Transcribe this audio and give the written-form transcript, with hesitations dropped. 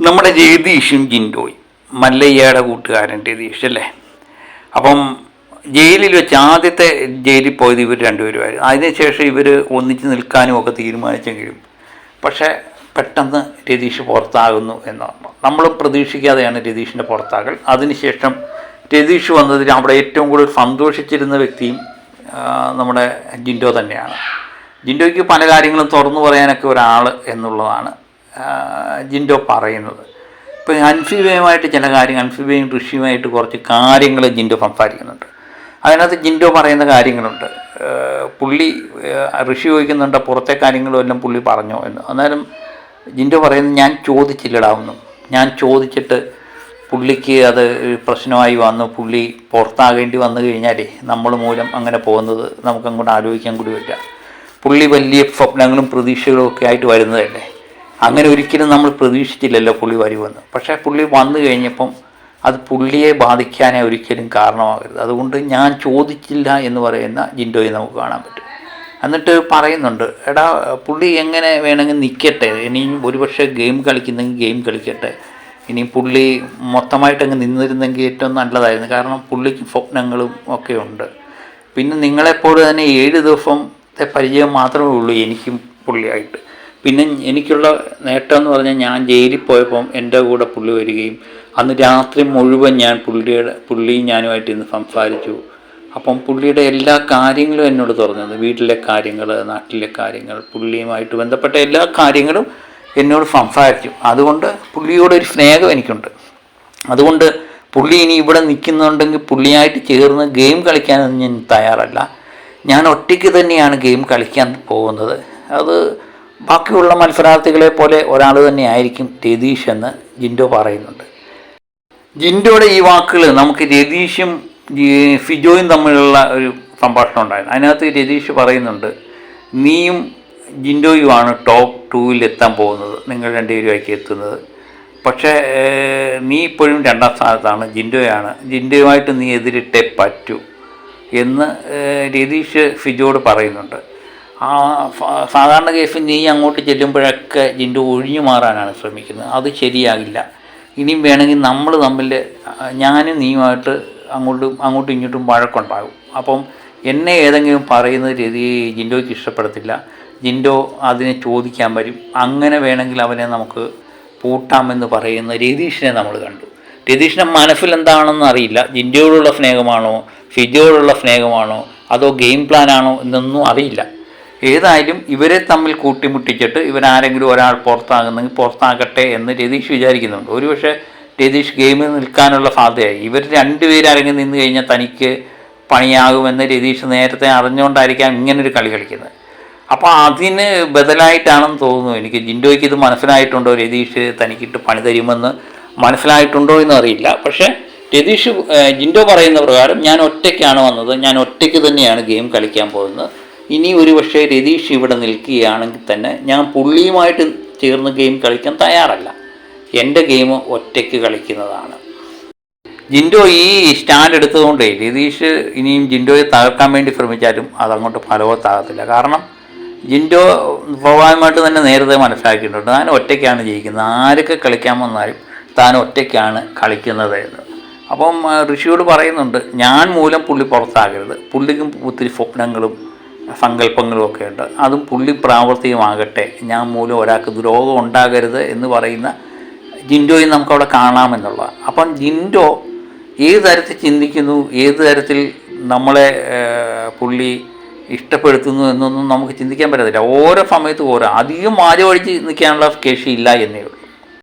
നമ്മുടെ രതീഷും ജിൻഡോയും മല്ലയ്യയുടെ കൂട്ടുകാരൻ രതീഷ് അല്ലേ. അപ്പം ജയിലിൽ വെച്ച് ആദ്യത്തെ ജയിലിൽ പോയത് ഇവർ രണ്ടുപേരുമായിരുന്നു. അതിനുശേഷം ഇവർ ഒന്നിച്ച് നിൽക്കാനും ഒക്കെ തീരുമാനിച്ചെങ്കിലും പക്ഷേ പെട്ടെന്ന് രതീഷ് പുറത്താകുന്നു എന്നാണ്. നമ്മളും പ്രതീക്ഷിക്കാതെയാണ് രതീഷിൻ്റെ പുറത്താകൽ. അതിനുശേഷം രതീഷ് വന്നതിൽ അവിടെ ഏറ്റവും കൂടുതൽ സന്തോഷിച്ചിരുന്ന വ്യക്തിയും നമ്മുടെ ജിൻഡോ തന്നെയാണ്. ജിൻഡോയ്ക്ക് പല കാര്യങ്ങളും തുറന്നു പറയാനൊക്കെ ഒരാൾ എന്നുള്ളതാണ് ജിൻഡോ പറയുന്നത്. ഇപ്പോൾ അൻഫിബയുമായിട്ട് ചില കാര്യങ്ങൾ, അൻഫിബയും ഋഷിയുമായിട്ട് കുറച്ച് കാര്യങ്ങൾ ജിൻഡോ സംസാരിക്കുന്നുണ്ട്. അതിനകത്ത് ജിൻഡോ പറയുന്ന കാര്യങ്ങളുണ്ട്. പുള്ളി ഋഷി ചോദിക്കുന്നുണ്ട് പുറത്തെ കാര്യങ്ങളും എല്ലാം പുള്ളി പറഞ്ഞോ എന്ന്. അന്നേരം ജിൻഡോ പറയുന്നത് ഞാൻ ചോദിച്ചില്ലടാവുന്നു, ഞാൻ ചോദിച്ചിട്ട് പുള്ളിക്ക് അത് പ്രശ്നമായി വന്നു, പുള്ളി പുറത്താകേണ്ടി വന്നു കഴിഞ്ഞാലേ നമ്മൾ മൂലം അങ്ങനെ പോകുന്നത് നമുക്കങ്ങോട്ട് ആലോചിക്കാൻ കൂടി പറ്റില്ല. പുള്ളി വലിയ സ്വപ്നങ്ങളും പ്രതീക്ഷകളും ഒക്കെ ആയിട്ട് വരുന്നതല്ലേ. അങ്ങനെ ഒരിക്കലും നമ്മൾ പ്രതീക്ഷിച്ചില്ലല്ലോ പുള്ളി വരുമെന്ന്. പക്ഷേ പുള്ളി വന്നു കഴിഞ്ഞപ്പം അത് പുള്ളിയെ ബാധിക്കാനേ ഒരിക്കലും കാരണമാകരുത്. അതുകൊണ്ട് ഞാൻ ചോദിച്ചില്ല എന്ന് പറയുന്ന ജിൻഡോയെ നമുക്ക് കാണാൻ പറ്റും. എന്നിട്ട് പറയുന്നുണ്ട്, എടാ പുള്ളി എങ്ങനെ വേണമെങ്കിൽ നിൽക്കട്ടെ, ഇനിയും ഒരുപക്ഷെ ഗെയിം കളിക്കുന്നെങ്കിൽ ഗെയിം കളിക്കട്ടെ, ഇനി പുള്ളി മൊത്തമായിട്ടങ്ങ് നിന്നിരുന്നെങ്കിൽ ഏറ്റവും നല്ലതായിരുന്നു. കാരണം പുള്ളിക്ക് സ്വപ്നങ്ങളും ഒക്കെ ഉണ്ട്. പിന്നെ നിങ്ങളെപ്പോലെ തന്നെ 7 ദിവസത്തെ പരിചയം മാത്രമേ ഉള്ളൂ എനിക്കും പുള്ളിയായിട്ട്. പിന്നെ എനിക്കുള്ള നേട്ടം എന്ന് പറഞ്ഞാൽ ഞാൻ ജയിലിൽ പോയപ്പം എൻ്റെ കൂടെ പുള്ളി വരികയും അന്ന് രാത്രി മുഴുവൻ ഞാൻ പുള്ളിയും ഞാനുമായിട്ട് ഇന്ന് സംസാരിച്ചു. അപ്പം പുള്ളിയുടെ എല്ലാ കാര്യങ്ങളും എന്നോട് തുറന്നത്, വീട്ടിലെ കാര്യങ്ങൾ, നാട്ടിലെ കാര്യങ്ങൾ, പുള്ളിയുമായിട്ട് ബന്ധപ്പെട്ട എല്ലാ കാര്യങ്ങളും എന്നോട് സംസാരിച്ചു. അതുകൊണ്ട് പുള്ളിയോടൊരു സ്നേഹം എനിക്കുണ്ട്. അതുകൊണ്ട് പുള്ളി ഇനി ഇവിടെ നിൽക്കുന്നുണ്ടെങ്കിൽ പുള്ളിയായിട്ട് ചേർന്ന് ഗെയിം കളിക്കാനൊന്നും ഞാൻ തയ്യാറല്ല. ഞാൻ ഒറ്റയ്ക്ക് തന്നെയാണ് ഗെയിം കളിക്കാൻ പോകുന്നത്. അത് ബാക്കിയുള്ള മത്സരാർത്ഥികളെ പോലെ ഒരാൾ തന്നെ ആയിരിക്കും രതീഷ് എന്ന് ജിൻഡോ പറയുന്നുണ്ട്. ജിൻഡോയുടെ ഈ വാക്കുകൾ നമുക്ക് രതീഷും ഫിജോയും തമ്മിലുള്ള ഒരു സംഭാഷണം ഉണ്ടായിരുന്നു. അതിനകത്ത് രതീഷ് പറയുന്നുണ്ട്, നീയും ജിൻഡോയുമാണ് ടോപ്പ് 2-ൽ എത്താൻ പോകുന്നത്, നിങ്ങൾ രണ്ടുപേരുമായിട്ട് എത്തുന്നത്. പക്ഷേ നീ ഇപ്പോഴും 2ാം സ്ഥാനത്താണ്, ജിൻഡോയുമായിട്ട് നീ എതിരിട്ടേ പറ്റൂ എന്ന് രതീഷ് ഫിജോയോട് പറയുന്നുണ്ട്. സാധാരണ കേസിൽ നീ അങ്ങോട്ട് ചെല്ലുമ്പോഴൊക്കെ ജിൻഡോ ഒഴിഞ്ഞു മാറാനാണ് ശ്രമിക്കുന്നത്. അത് ശരിയാകില്ല. ഇനിയും വേണമെങ്കിൽ നമ്മൾ തമ്മിൽ ഞാനും നീയുമായിട്ട് അങ്ങോട്ടും ഇങ്ങോട്ടും വഴക്കുണ്ടാകും. അപ്പം എന്നെ ഏതെങ്കിലും പറയുന്ന രീതി ജിൻഡോയ്ക്ക് ഇഷ്ടപ്പെടത്തില്ല. ജിൻഡോ അതിനെ ചോദിക്കാൻ വരും. അങ്ങനെ വേണമെങ്കിൽ അവനെ നമുക്ക് പൂട്ടാമെന്ന് പറയുന്ന രതീഷിനെ നമ്മൾ കണ്ടു. രതീഷിൻ്റെ മനസ്സിൽ എന്താണെന്ന് അറിയില്ല. ജിൻഡോയോടുള്ള സ്നേഹമാണോ, ഫിജോയോടുള്ള സ്നേഹമാണോ, അതോ ഗെയിം പ്ലാനാണോ എന്നൊന്നും അറിയില്ല. ഏതായാലും ഇവരെ തമ്മിൽ കൂട്ടിമുട്ടിച്ചിട്ട് ഇവരാരെങ്കിലും ഒരാൾ പുറത്താകുന്നെങ്കിൽ പുറത്താകട്ടെ എന്ന് രതീഷ് വിചാരിക്കുന്നുണ്ട്. ഒരുപക്ഷെ രതീഷ് ഗെയിമിൽ നിൽക്കാനുള്ള സാധ്യതയായി. ഇവർ രണ്ടുപേരാരെങ്കിലും നിന്ന് കഴിഞ്ഞാൽ തനിക്ക് പണിയാകുമെന്ന് രതീഷ് നേരത്തെ അറിഞ്ഞുകൊണ്ടായിരിക്കാം ഇങ്ങനൊരു കളി കളിക്കുന്നത്. അപ്പോൾ അതിന് ബദലായിട്ടാണെന്ന് തോന്നുന്നു എനിക്ക്. ജിൻഡോയ്ക്ക് ഇത് മനസ്സിലായിട്ടുണ്ടോ, രതീഷ് തനിക്കിട്ട് പണി തരുമെന്ന് മനസ്സിലായിട്ടുണ്ടോ എന്ന് അറിയില്ല. പക്ഷേ ജിൻഡോ പറയുന്ന പ്രകാരം ഞാൻ ഒറ്റയ്ക്കാണ് വന്നത്, ഞാൻ ഒറ്റയ്ക്ക് തന്നെയാണ് ഗെയിം കളിക്കാൻ പോകുന്നത്. ഇനി ഒരു പക്ഷേ രതീഷ് ഇവിടെ നിൽക്കുകയാണെങ്കിൽ തന്നെ ഞാൻ പുള്ളിയുമായിട്ട് ചേർന്ന് ഗെയിം കളിക്കാൻ തയ്യാറല്ല. എൻ്റെ ഗെയിം ഒറ്റയ്ക്ക് കളിക്കുന്നതാണ്. ജിൻഡോ ഈ സ്റ്റാൻഡ് എടുത്തതുകൊണ്ടേ രതീഷ് ഇനിയും ജിൻഡോയെ തകർക്കാൻ വേണ്ടി ശ്രമിച്ചാലും അതങ്ങോട്ട് ഫലവത്താകത്തില്ല. കാരണം ജിൻഡോ സ്വാഭാവികമായിട്ട് തന്നെ നേരത്തെ മനസ്സിലാക്കിയിട്ടുണ്ട്, താൻ ഒറ്റയ്ക്കാണ് ജയിക്കുന്നത്, ആരൊക്കെ കളിക്കാൻ വന്നാലും താൻ ഒറ്റയ്ക്കാണ് കളിക്കുന്നത് എന്ന്. അപ്പം ഋഷിയോട് പറയുന്നുണ്ട്, ഞാൻ മൂലം പുള്ളി പുറത്താകരുത്, പുള്ളിക്കും ഒത്തിരി സ്വപ്നങ്ങളും സങ്കല്പങ്ങളും ഒക്കെ ഉണ്ട്, അതും പുള്ളി പ്രാവർത്തികമാകട്ടെ, ഞാൻ മൂലം ഒരാൾക്ക് ദ്രോഹം ഉണ്ടാകരുത് എന്ന് പറയുന്ന ജിൻഡോയും നമുക്കവിടെ കാണാമെന്നുള്ള. അപ്പം ജിൻഡോ ഏത് തരത്തിൽ ചിന്തിക്കുന്നു, ഏത് തരത്തിൽ നമ്മളെ പുള്ളി ഇഷ്ടപ്പെടുത്തുന്നു എന്നൊന്നും നമുക്ക് ചിന്തിക്കാൻ പറ്റത്തില്ല. ഓരോ സമയത്തും അധികം വാചകടിച്ച് നിൽക്കാനുള്ള ശേഷിയില്ല എന്നേ ഉള്ളൂ.